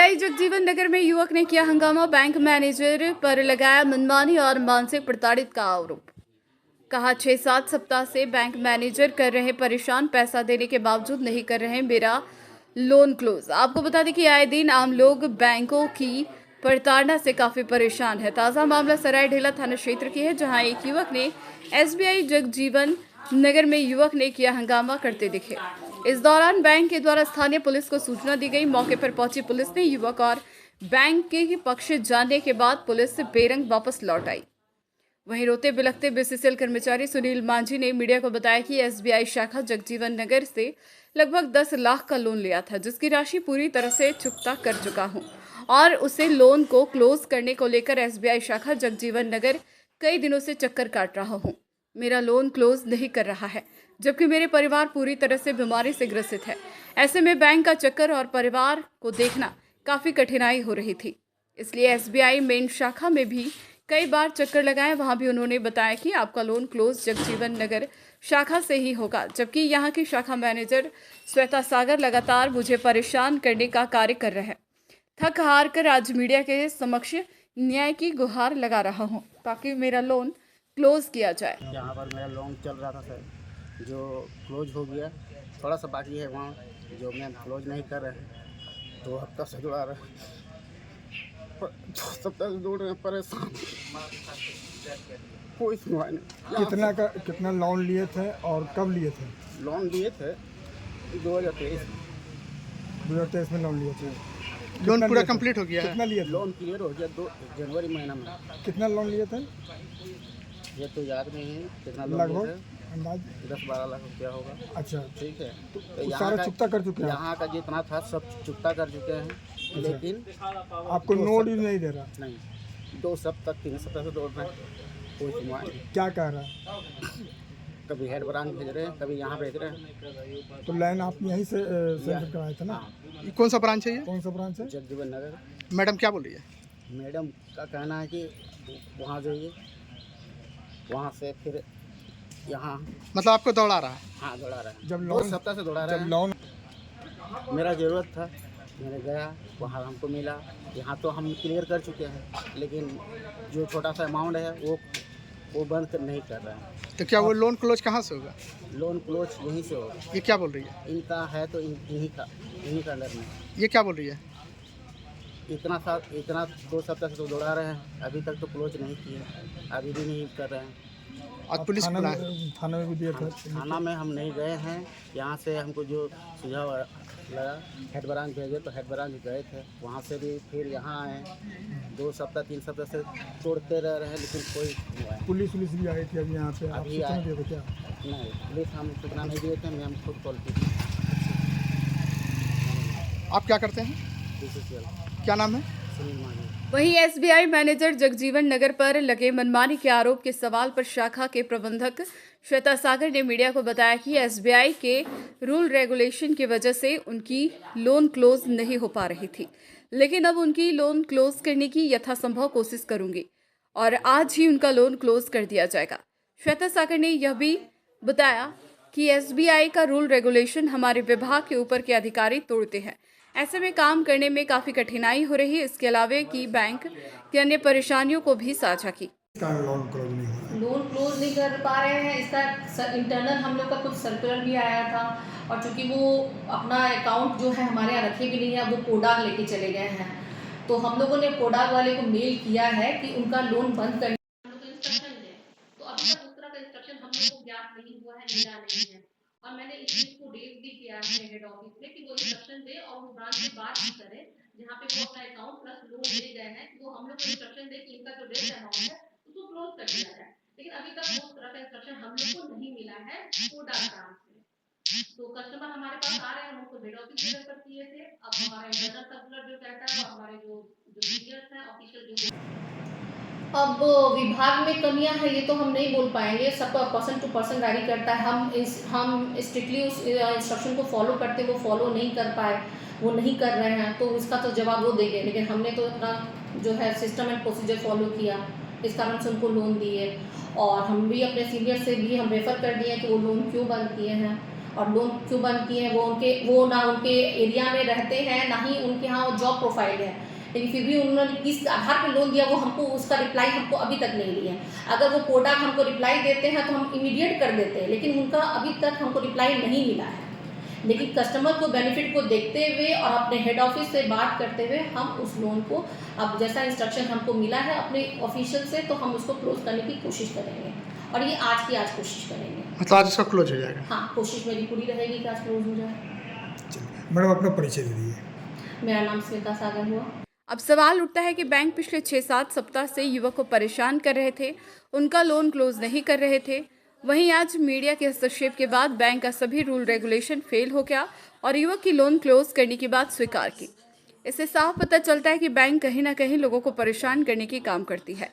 SBI Jagjivan नगर में युवक ने किया हंगामा। बैंक मैनेजर पर लगाया मनमानी और मानसिक प्रताड़ित का आरोप। कहा 6-7 सप्ताह से बैंक मैनेजर कर रहे परेशान, पैसा देने के बावजूद नहीं कर रहे मेरा लोन क्लोज। आपको बता दें कि आए दिन आम लोग बैंकों की प्रताड़ना से काफी परेशान है। ताजा मामला सरायढेला थाना क्षेत्र की है, जहां एक युवक ने एसबीआई जगजीवन नगर में युवक ने किया हंगामा करते दिखे। इस दौरान बैंक के द्वारा स्थानीय पुलिस को सूचना दी गई। मौके पर पहुंची पुलिस ने युवक और बैंक के पक्ष जानने के बाद पुलिस बेरंग वापस लौट आई। वहीं रोते बिलखते बीसीसीएल कर्मचारी सुनील मांझी ने मीडिया को बताया कि एसबीआई शाखा जगजीवन नगर से लगभग 10 लाख का लोन लिया था, जिसकी राशि पूरी तरह से चुकता कर चुका हूं और उसे लोन को क्लोज करने को लेकर एसबीआई शाखा जगजीवन नगर कई दिनों से चक्कर काट रहा हूं। मेरा लोन क्लोज नहीं कर रहा है, जबकि मेरे परिवार पूरी तरह से बीमारी से ग्रसित है। ऐसे में बैंक का चक्कर और परिवार को देखना काफी कठिनाई हो रही थी, इसलिए एसबीआई मेन शाखा में भी कई बार चक्कर लगाए। वहां भी उन्होंने बताया कि आपका लोन क्लोज जगजीवन नगर शाखा से ही होगा, जबकि यहां की शाखा मैनेजर श्वेता सागर लगातार मुझे परेशान करने का कार्य कर रहे हैं। थक हार कर आज मीडिया के समक्ष न्याय की गुहार लगा रहा हूं ताकि मेरा लोन क्लोज किया जाए। यहाँ पर मेरा लोन चल रहा था सर, जो क्लोज हो गया। थोड़ा सा बाकी है वहाँ जो मैं क्लोज नहीं कर रहे हैं। 2 हफ्ता से जुड़ा रहा है, 2 सप्ताह से दौड़ रहे हैं, परेशान, कोई सुनवाई नहीं। कितना लोन लिए थे और कब लिए थे? लोन लिए थे 2023 में लोन लिए थे। लोन पूरा कंप्लीट हो गया है? कितना लिए थे? लोन क्लियर हो गया 2 जनवरी महीना में। कितना लोन लिए थे? ये तो याद नहीं है कितना लोन लिए थे, अंदाज 10-12 लाख रुपया होगा। अच्छा, ठीक है, तो सारा चुकता कर चुके हैं? यहाँ का जितना था सब चुकता कर चुके हैं। अच्छा। लेकिन आपको नोट ही नहीं दे रहा? नहीं, 2 सप्ताह 3 सप्ताह से दौड़ रहे हैं, कोई सुनवाई नहीं। क्या कह रहा है? कभी हेड ब्रांच भेज रहे हैं, कभी यहाँ भेज रहे हैं। तो लाइन आप यहीं से सेंटर कराए थे ना? ये कौन सा ब्रांच है? ये कौन सा ब्रांच है? जगजीवन नगर। मैडम क्या बोल रही है? मैडम का कहना है कि वहाँ जाइए, वहाँ से फिर यहाँ। मतलब आपको दौड़ा रहा है? हाँ, दौड़ा रहा है। जब 2 सप्ताह से दौड़ा रहे जब हैं। लोन मेरा ज़रूरत था, मैंने गया, वहाँ हमको मिला। यहाँ तो हम क्लियर कर चुके हैं, लेकिन जो छोटा सा अमाउंट है वो बंद नहीं कर रहे हैं। तो क्या वो लोन क्लोज कहाँ से होगा? लोन क्लोज यहीं से होगा। ये क्या बोल रही है? इनका है तो इन्हीं का अंडर में। ये क्या बोल रही है? इतना 2 सप्ताह से तो दौड़ा रहे हैं, अभी तक तो क्लोज नहीं किए, अभी भी नहीं कर रहे हैं। आज पुलिस थाना बुलाया? थाना में भी दिया था? थाना में हम नहीं गए हैं। यहाँ से हमको जो सुझाव लगा, हेड ब्रांच भेजे तो हेड ब्रांच गए थे, वहाँ से भी फिर यहाँ आए। 2 सप्ताह 3 सप्ताह से तोड़ते रह रहे हैं, लेकिन कोई नहीं आया। पुलिस भी आई थी अभी यहाँ पे? आप अभी सूचना आए। दिए थे क्या? नहीं, पुलिस हम सूचना नहीं दिए थे, मैं हम खुद कॉल की थी। आप क्या करते हैं? BCCL क्या नाम है? सुनील मांझी। वहीं एसबीआई मैनेजर जगजीवन नगर पर लगे मनमानी के आरोप के सवाल पर शाखा के प्रबंधक श्वेता सागर ने मीडिया को बताया कि एसबीआई के रूल रेगुलेशन की वजह से उनकी लोन क्लोज नहीं हो पा रही थी, लेकिन अब उनकी लोन क्लोज करने की यथासंभव कोशिश करूंगी और आज ही उनका लोन क्लोज कर दिया जाएगा। श्वेता सागर ने यह भी बताया कि एसबीआई का रूल रेगुलेशन हमारे विभाग के ऊपर के अधिकारी तोड़ते हैं, ऐसे में काम करने में काफी कठिनाई हो रही है। इसके अलावा की बैंक की अन्य परेशानियों को भी साझा की। लोन क्लोज नहीं हो रहा? लोन क्लोज नहीं कर पा रहे हैं, इसका इंटरनल हम लोग का कुछ सर्कुलर भी आया था, और चूंकि वो अपना अकाउंट जो है हमारे यहाँ रखे भी नहीं है, वो कोडाग लेके चले गए हैं, तो हम लोगों ने कोडाग वाले को मेल किया है कि उनका लोन बंद करने हम लोग को इंस्ट्रक्शन दें। तो अभी तक उस तरह का इंस्ट्रक्शन हम लोग को ज्ञात नहीं हुआ है, मिला नहीं है, और मैंने इस चीज़ को रेज भी किया है हेड ऑफिस में कि वो इंस्ट्रक्शन दे और वो ब्रांच से बात भी करे जहाँ पे वो अपना अकाउंट प्लस लोन दे गए हैं, वो हम लोग को इंस्ट्रक्शन दे कि इनका जो रेट अमाउंट है उसको क्लोज कर दिया जाए। लेकिन अभी तक उस तरह का इंस्ट्रक्शन हम लोग को नहीं मिला है कोडाग ब्रांच से। तो कस्टमर हमारे पास आ रहे हैं, हम उनको हेड ऑफिस में रेफर किए थे। अब हमारा इंटरनल सर्कुलर जो कहता है, हमारे जो सीनियर्स हैं ऑफिशियल जो अब विभाग में कमियां हैं ये तो हम नहीं बोल पाएंगे, सब पर्सन टू पर्सन वैरी करता है। हम स्ट्रिक्टली उस इंस्ट्रक्शन को फॉलो करते, वो फॉलो नहीं कर पाए, वो नहीं कर रहे हैं, तो इसका तो जवाब वो देंगे। लेकिन हमने तो अपना जो है सिस्टम एंड प्रोसीजर फॉलो किया, इस कारण से उनको लोन दिए, और हम भी अपने सीनियर से भी हम रेफ़र कर दिए कि वो लोन क्यों बंद किए हैं। और लोन क्यों बंद किए हैं, वो ना उनके एरिया में रहते हैं, ना ही उनके यहाँ जॉब प्रोफाइल है, लेकिन फिर भी उन्होंने किस आधार पर लोन दिया वो हमको उसका रिप्लाई हमको अभी तक नहीं दिया। अगर वो कोडाक हमको रिप्लाई देते हैं तो हम इमीडिएट कर देते हैं, लेकिन उनका अभी तक हमको रिप्लाई नहीं मिला है। लेकिन कस्टमर को बेनिफिट को देखते हुए और अपने हेड ऑफिस से बात करते हुए हम उस लोन को, अब जैसा इंस्ट्रक्शन हमको मिला है अपने ऑफिशियल से, तो हम उसको क्लोज करने की कोशिश करेंगे, और ये आज की आज कोशिश करेंगे। मतलब आज इसका क्लोज हो जाएगा? हाँ, कोशिश मेरी पूरी रहेगी कि आज क्लोज हो जाए। चलिए मैडम अपना परिचय दे दीजिए। मेरा नाम श्वेता सागर हुआ। अब सवाल उठता है कि बैंक पिछले 6-7 सप्ताह से युवक को परेशान कर रहे थे, उनका लोन क्लोज नहीं कर रहे थे। वहीं आज मीडिया के हस्तक्षेप के बाद बैंक का सभी रूल रेगुलेशन फेल हो गया और युवक की लोन क्लोज करने की बात स्वीकार की। इससे साफ पता चलता है कि बैंक कहीं ना कहीं लोगों को परेशान करने की काम करती है।